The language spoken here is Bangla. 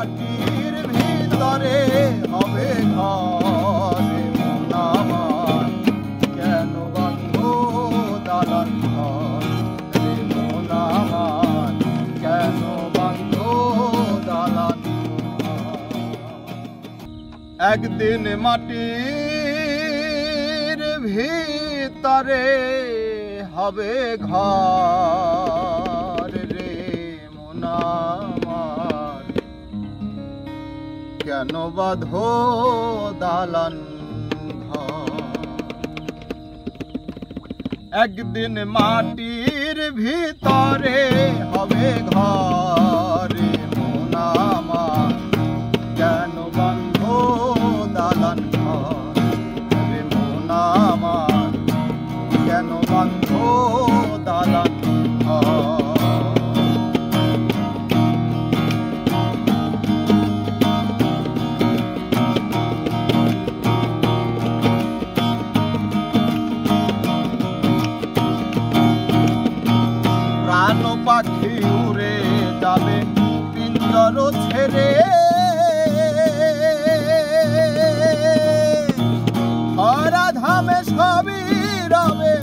মাটির ভিতরে হবে ঘর মন আমার কেন বাঁধো দালান ঘর রে মন আমার কেন বাঁধো দালান ঘর। একদিন মাটির ভিতরে হবে ঘর রে মন আমার কেন বাঁধো দালান ঘর। একদিন মাটির ভিতরে হবে ঘর রে মন আমার কেন বাঁধো দালান ঘর রে মন আমার কেন বাঁধো দালান ঘর। প্রাণ পাখি উড়ে যাবে পিঞ্জর ছেড়ে ধরা ধামে সবই রবে